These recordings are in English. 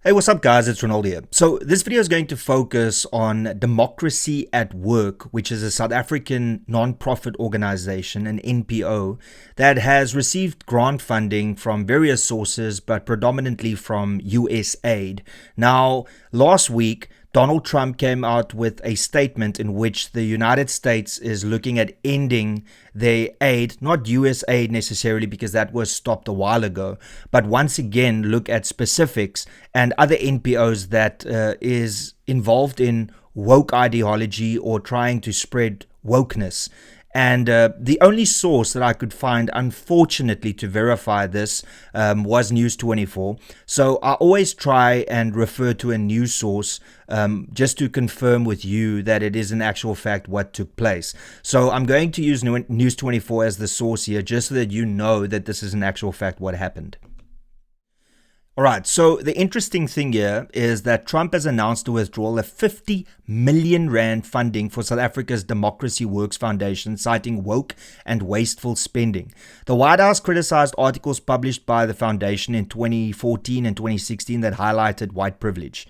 Hey, what's up guys, it's Renaldo here. So this video is going to focus on Democracy at Work, which is a South African non-profit organization, an NPO, that has received grant funding from various sources, but predominantly from USAID. Now, last week, Donald Trump came out with a statement in which the United States is looking at ending their aid, not USAID necessarily because that was stopped a while ago, but once again look at specifics and other NPOs that is involved in woke ideology or trying to spread wokeness. And the only source that I could find, unfortunately, to verify this was News 24. So I always try and refer to a news source just to confirm with you that it is in actual fact what took place. So I'm going to use News 24 as the source here, just so that you know that this is in actual fact what happened. All right, so the interesting thing here is that Trump has announced a withdrawal of 50 million rand funding for South Africa's Democracy Works Foundation, citing woke and wasteful spending. The White House criticized articles published by the foundation in 2014 and 2016 that highlighted white privilege.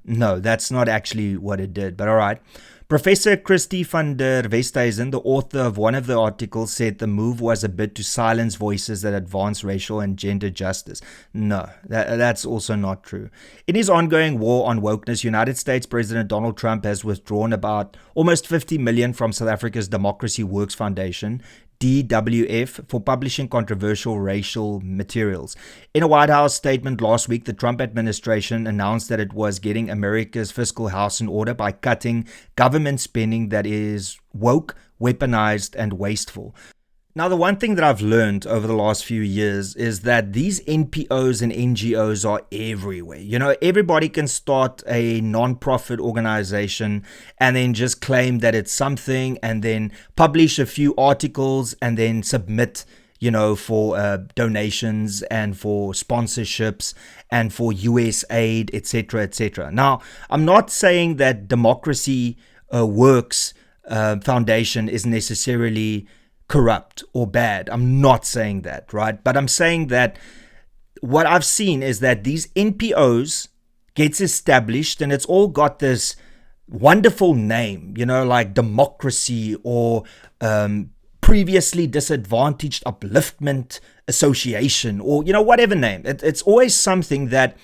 No, that's not actually what it did, but all right. Professor Christie van der Westhuizen, the author of one of the articles, said the move was a bid to silence voices that advance racial and gender justice. No, that's also not true. In his ongoing war on wokeness, United States President Donald Trump has withdrawn about almost 50 million from South Africa's Democracy Works Foundation, DWF, for publishing controversial racial materials. In a White House statement last week, the Trump administration announced that it was getting America's fiscal house in order by cutting government spending that is woke, weaponized, and wasteful. Now, the one thing that I've learned over the last few years is that these NPOs and NGOs are everywhere. You know, everybody can start a non-profit organization and then just claim that it's something and then publish a few articles and then submit, for donations and for sponsorships and for USAID, etc., etc. Now, I'm not saying that Democracy Works Foundation is necessarily corrupt or bad. I'm not saying that, right? But I'm saying that what I've seen is that these NPOs gets established and it's all got this wonderful name, like democracy or previously disadvantaged upliftment association or, whatever name. It's always something that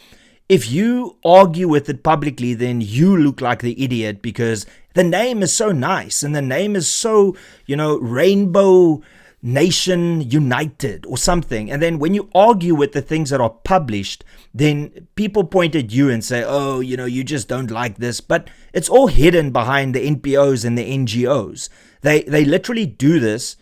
if you argue with it publicly, then you look like the idiot because the name is so nice and the name is so, Rainbow Nation United or something. And then when you argue with the things that are published, then people point at you and say, oh, you just don't like this. But it's all hidden behind the NPOs and the NGOs. They literally do this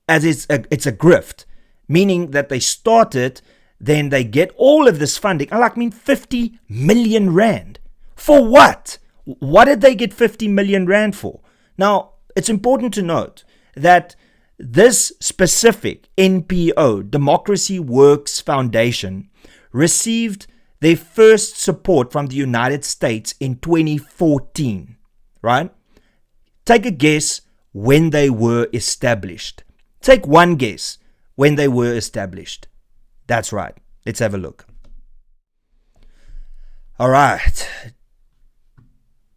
as it's a grift, meaning that they start it, then they get all of this funding. 50 million rand. For what? What did they get 50 million rand for? Now, it's important to note that this specific NPO, Democracy Works Foundation, received their first support from the United States in 2014, right? Take a guess when they were established. Take one guess when they were established. That's right. Let's have a look. All right.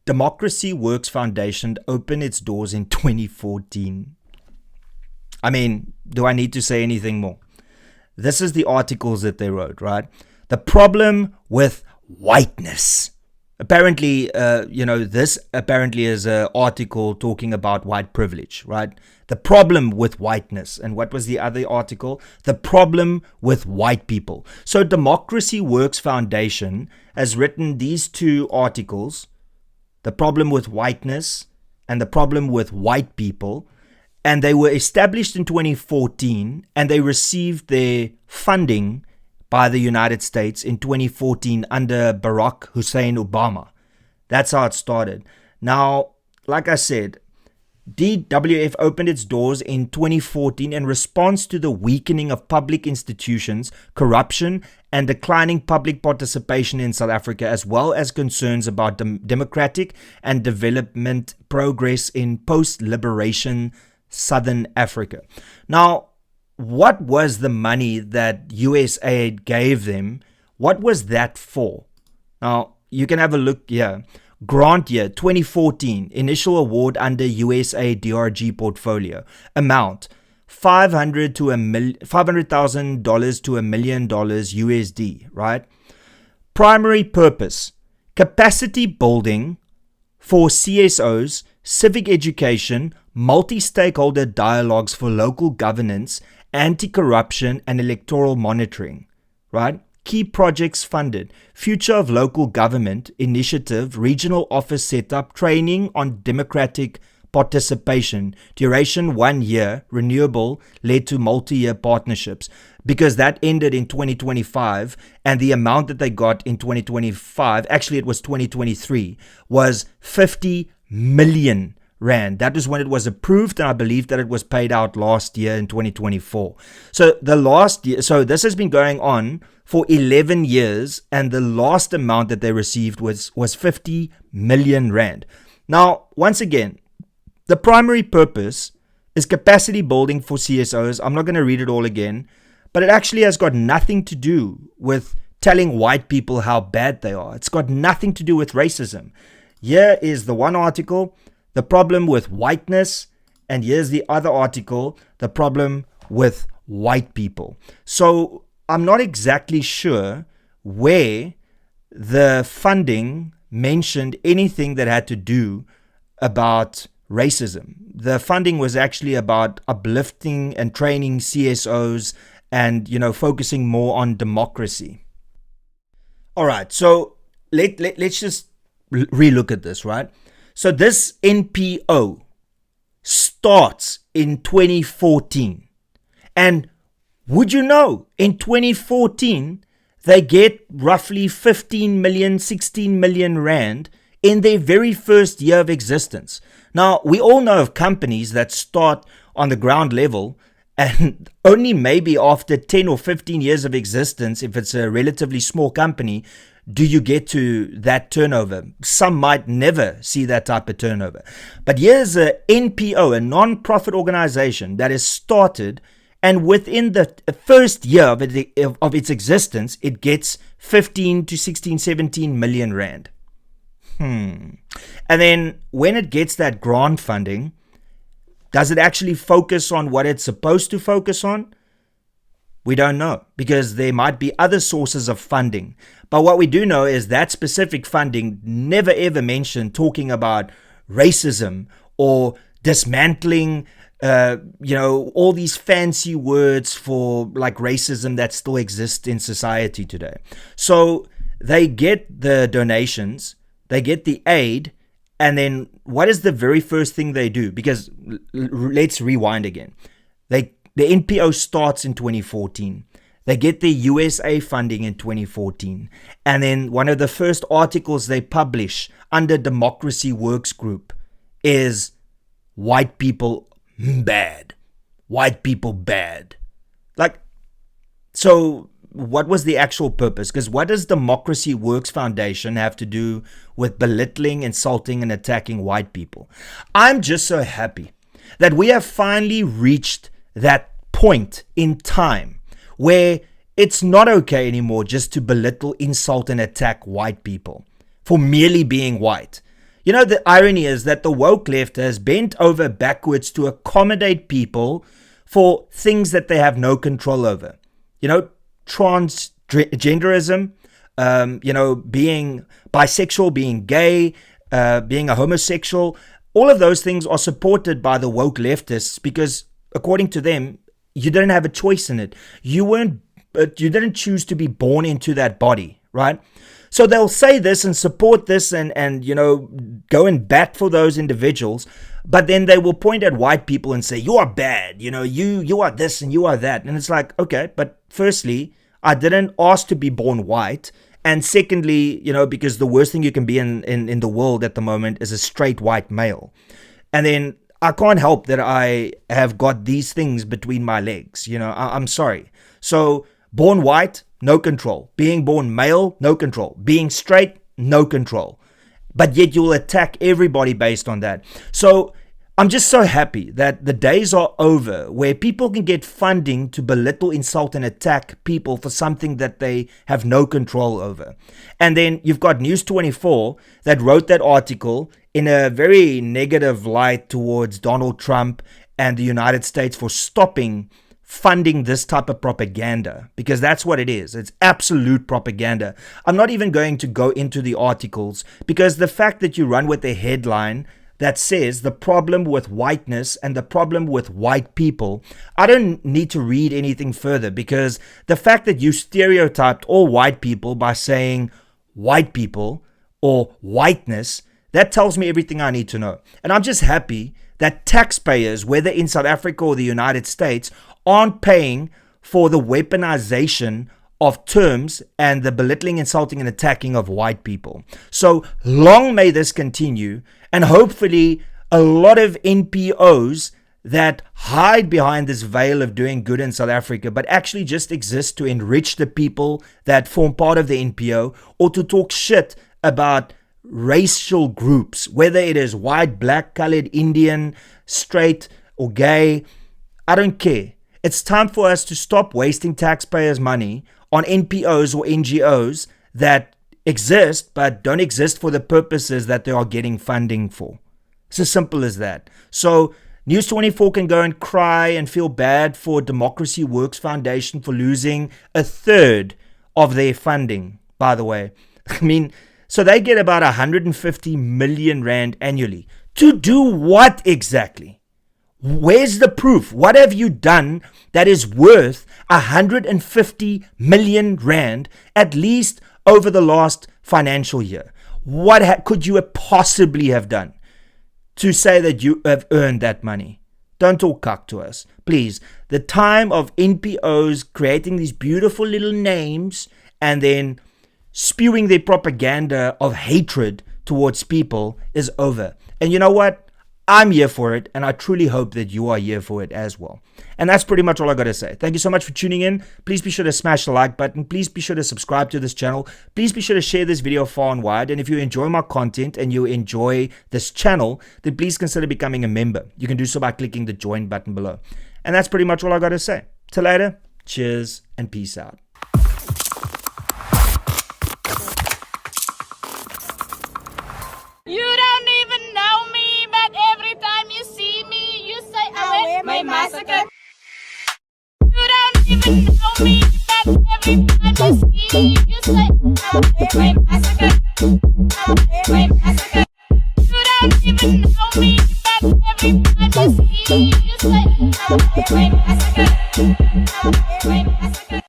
Democracy Works Foundation opened its doors in 2014. Do I need to say anything more? This is the articles that they wrote, right? The problem with whiteness. Apparently, this apparently is an article talking about white privilege, right? The problem with whiteness. And what was the other article? The problem with white people. So Democracy Works Foundation has written these two articles, the problem with whiteness and the problem with white people. And they were established in 2014 and they received their funding by the United States in 2014 under Barack Hussein Obama. That's how it started. Now, like I said, DWF opened its doors in 2014 in response to the weakening of public institutions, corruption, and declining public participation in South Africa, as well as concerns about democratic and development progress in post-liberation Southern Africa. Now, what was the money that USAID gave them? What was that for? Now, you can have a look here. Grant year 2014, initial award under USAID DRG portfolio. Amount $500,000 to $1 million USD, right? Primary purpose: capacity building for CSOs, civic education, multi-stakeholder dialogues for local governance, anti-corruption, and electoral monitoring, right? Key projects funded: Future of Local Government Initiative, Regional Office Setup, Training on Democratic Participation, duration 1 year, renewable, led to multi-year partnerships. Because that ended in 2025, and the amount that they got in 2025, actually it was 2023, was 50 million rand. That is when it was approved, and I believe that it was paid out last year in 2024. So this has been going on for 11 years, and the last amount that they received was 50 million rand. Now, once again, the primary purpose is capacity building for CSOs. I'm not going to read it all again, but it actually has got nothing to do with telling white people how bad they are. It's got nothing to do with racism. Here is the one article, the problem with whiteness, and here's the other article, the problem with white people. So I'm not exactly sure where the funding mentioned anything that had to do about racism. The funding was actually about uplifting and training CSOs and, focusing more on democracy. All right, so let's just relook at this, right? So this NPO starts in 2014. And would you know, in 2014, they get roughly 15 million, 16 million rand in their very first year of existence. Now, we all know of companies that start on the ground level, and only maybe after 10 or 15 years of existence, if it's a relatively small company, do you get to that turnover. Some might never see that type of turnover. But here's a NPO, a non-profit organization that has started, and within the first year of its existence, it gets 15 to 16, 17 million rand. And then when it gets that grant funding, does it actually focus on what it's supposed to focus on? We don't know, because there might be other sources of funding. But what we do know is that specific funding never ever mentioned talking about racism or dismantling, all these fancy words for like racism that still exists in society today. So they get the donations, they get the aid, and then what is the very first thing they do? Because let's rewind again. The NPO starts in 2014. They get the USA funding in 2014. And then one of the first articles they publish under Democracy Works Group is white people bad. White people bad. So what was the actual purpose? Because what does Democracy Works Foundation have to do with belittling, insulting, and attacking white people? I'm just so happy that we have finally reached that point in time where it's not okay anymore just to belittle, insult, and attack white people for merely being white. The irony is that the woke left has bent over backwards to accommodate people for things that they have no control over. Transgenderism, being bisexual, being gay, being a homosexual. All of those things are supported by the woke leftists because, according to them, you didn't have a choice in it. You didn't choose to be born into that body, right? So they'll say this and support this and go and bat for those individuals, but then they will point at white people and say, you are bad, you are this and you are that. And it's like, okay, but firstly, I didn't ask to be born white. And secondly, because the worst thing you can be in the world at the moment is a straight white male. And then I can't help that I have got these things between my legs. I'm sorry. So born white, no control. Being born male, no control. Being straight, no control. But yet you'll attack everybody based on that. So I'm just so happy that the days are over where people can get funding to belittle, insult, and attack people for something that they have no control over. And then you've got News 24 that wrote that article in a very negative light towards Donald Trump and the United States for stopping funding this type of propaganda, because that's what it is. It's absolute propaganda. I'm not even going to go into the articles, because the fact that you run with a headline that says the problem with whiteness and the problem with white people, I don't need to read anything further, because the fact that you stereotyped all white people by saying white people or whiteness, that tells me everything I need to know. And I'm just happy that taxpayers, whether in South Africa or the United States, aren't paying for the weaponization of terms and the belittling, insulting, and attacking of white people. So long may this continue, and hopefully a lot of NPOs that hide behind this veil of doing good in South Africa, but actually just exist to enrich the people that form part of the NPO, or to talk shit about racial groups, whether it is white, black, colored, Indian, straight, or gay. I don't care. It's time for us to stop wasting taxpayers' money on NPOs or NGOs that exist but don't exist for the purposes that they are getting funding for. It's as simple as that. So News 24 can go and cry and feel bad for Democracy Works Foundation for losing a third of their funding, by the way. I mean, so they get about 150 million rand annually. To do what exactly? Where's the proof? What have you done that is worth 150 million rand at least over the last financial year? What could you possibly have done to say that you have earned that money? Don't talk cuck to us, please. The time of NPOs creating these beautiful little names and then spewing their propaganda of hatred towards people is over. And you know what? I'm here for it, and I truly hope that you are here for it as well. And that's pretty much all I got to say. Thank you so much for tuning in. Please be sure to smash the like button. Please be sure to subscribe to this channel. Please be sure to share this video far and wide. And if you enjoy my content and you enjoy this channel, then please consider becoming a member. You can do so by clicking the join button below. And that's pretty much all I got to say. Till later, cheers and peace out. You don't even know me, but every time you see me, you say I wear my massacre. You don't even know me, but every time you see me, you say I wear my massacre. I wear my massacre. You don't even know me, but every time you see me, you say I wear my massacre. I wear my massacre.